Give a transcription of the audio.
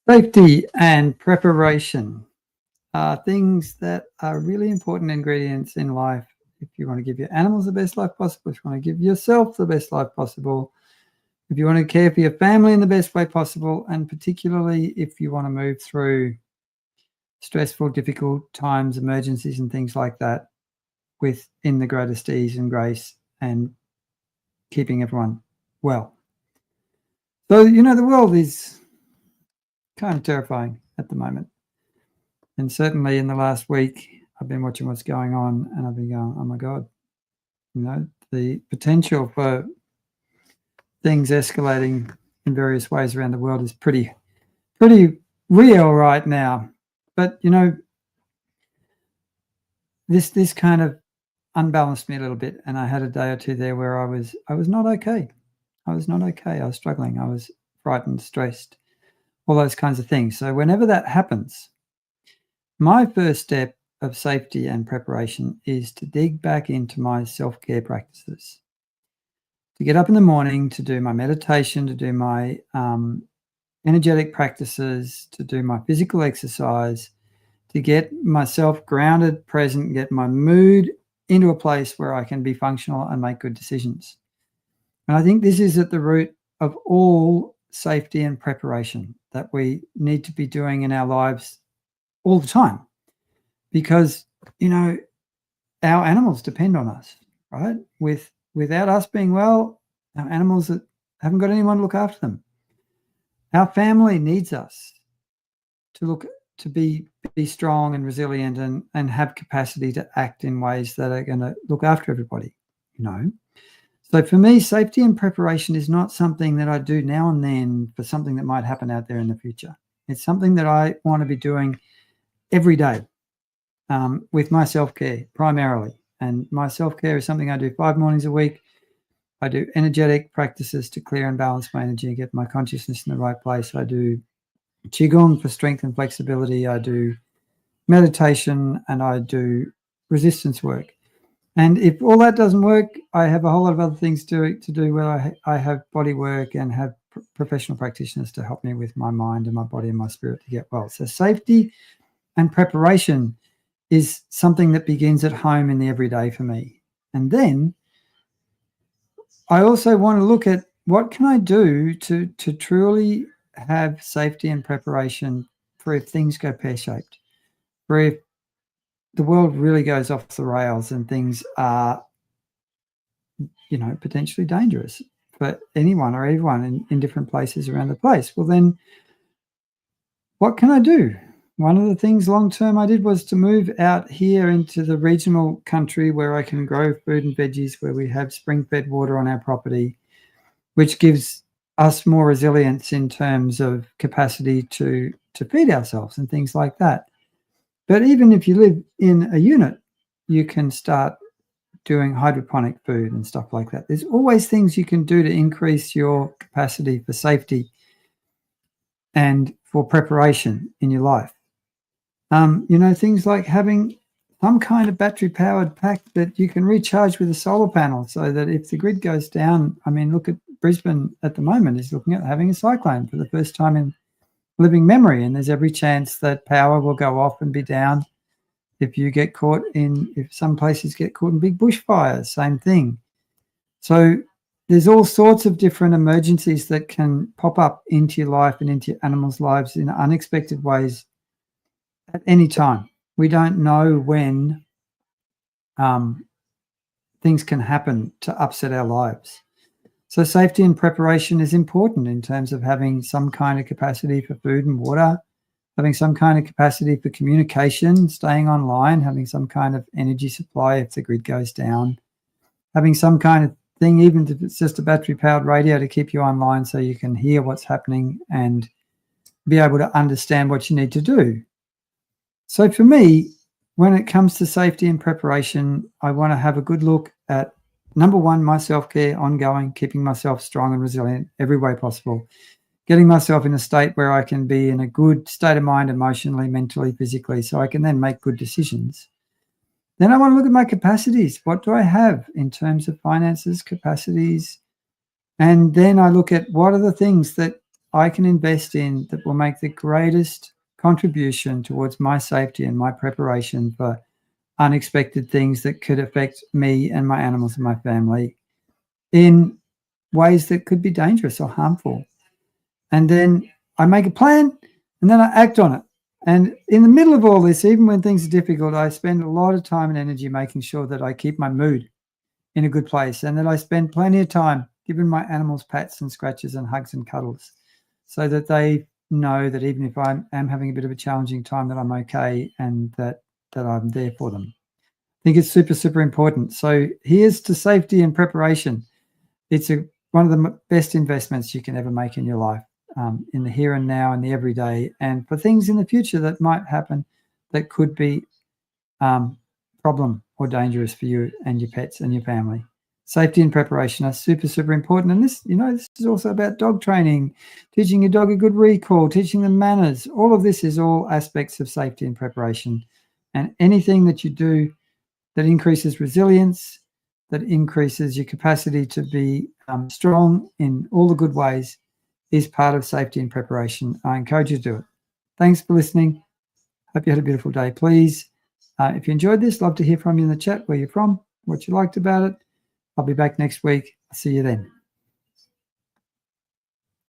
Safety and preparation are things that are really important ingredients in life. If you want to give your animals the best life possible, if you want to give yourself the best life possible, if you want to care for your family in the best way possible, and particularly if you want to move through stressful, difficult times, emergencies, and things like that within the greatest ease and grace and keeping everyone well. So, the world is kind of terrifying at the moment. And certainly in the last week, I've been watching what's going on and I've been going, oh my God, the potential for things escalating in various ways around the world is pretty real right now. But, this kind of unbalanced me a little bit. And I had a day or two there where I was not okay. I was not okay. I was struggling. I was frightened, stressed, all those kinds of things. So whenever that happens, my first step of safety and preparation is to dig back into my self-care practices, to get up in the morning, to do my meditation, to do my energetic practices, to do my physical exercise, to get myself grounded, present, get my mood into a place where I can be functional and make good decisions. And I think this is at the root of all safety and preparation that we need to be doing in our lives all the time, because, our animals depend on us, right? Without us being well, our animals that haven't got anyone to look after them. Our family needs us to be strong and resilient and have capacity to act in ways that are going to look after everybody, So for me, safety and preparation is not something that I do now and then for something that might happen out there in the future. It's something that I want to be doing every day with my self-care primarily. And my self-care is something I do 5 mornings a week. I do energetic practices to clear and balance my energy and get my consciousness in the right place. I do Qigong for strength and flexibility. I do meditation and I do resistance work. And if all that doesn't work, I have a whole lot of other things to do where I have body work and have professional practitioners to help me with my mind and my body and my spirit to get well. So safety and preparation is something that begins at home in the everyday for me. And then I also want to look at what can I do to truly have safety and preparation for if things go pear-shaped, for if the world really goes off the rails and things are, potentially dangerous for anyone or everyone in different places around the place. Well, then what can I do? One of the things long-term I did was to move out here into the regional country where I can grow food and veggies, where we have spring-fed water on our property, which gives us more resilience in terms of capacity to feed ourselves and things like that. But even if you live in a unit, you can start doing hydroponic food and stuff like that. There's always things you can do to increase your capacity for safety and for preparation in your life. Things like having some kind of battery-powered pack that you can recharge with a solar panel so that if the grid goes down, look at Brisbane at the moment is looking at having a cyclone for the first time in living memory, and there's every chance that power will go off and be down if some places get caught in big bushfires, same thing. So there's all sorts of different emergencies that can pop up into your life and into your animals' lives in unexpected ways at any time. We don't know when things can happen to upset our lives. So safety and preparation is important in terms of having some kind of capacity for food and water, having some kind of capacity for communication, staying online, having some kind of energy supply if the grid goes down, having some kind of thing, even if it's just a battery-powered radio to keep you online so you can hear what's happening and be able to understand what you need to do. So for me, when it comes to safety and preparation, I want to have a good look at, number one, my self-care ongoing, keeping myself strong and resilient every way possible, getting myself in a state where I can be in a good state of mind, emotionally, mentally, physically, so I can then make good decisions. Then I want to look at my capacities. What do I have in terms of finances, capacities? And then I look at what are the things that I can invest in that will make the greatest contribution towards my safety and my preparation for unexpected things that could affect me and my animals and my family in ways that could be dangerous or harmful. And then I make a plan and then I act on it. And in the middle of all this, even when things are difficult, I spend a lot of time and energy making sure that I keep my mood in a good place and that I spend plenty of time giving my animals pats and scratches and hugs and cuddles so that they know that even if I am having a bit of a challenging time, that I'm okay and that I'm there for them. I think it's super, super important. So here's to safety and preparation. It's one of the best investments you can ever make in your life, in the here and now and the everyday, and for things in the future that might happen that could be problem or dangerous for you and your pets and your family. Safety and preparation are super, super important. And this is also about dog training, teaching your dog a good recall, teaching them manners. All of this is all aspects of safety and preparation. And anything that you do that increases resilience, that increases your capacity to be strong in all the good ways is part of safety and preparation. I encourage you to do it. Thanks for listening. Hope you had a beautiful day. Please, if you enjoyed this, love to hear from you in the chat where you're from, what you liked about it. I'll be back next week. I'll see you then.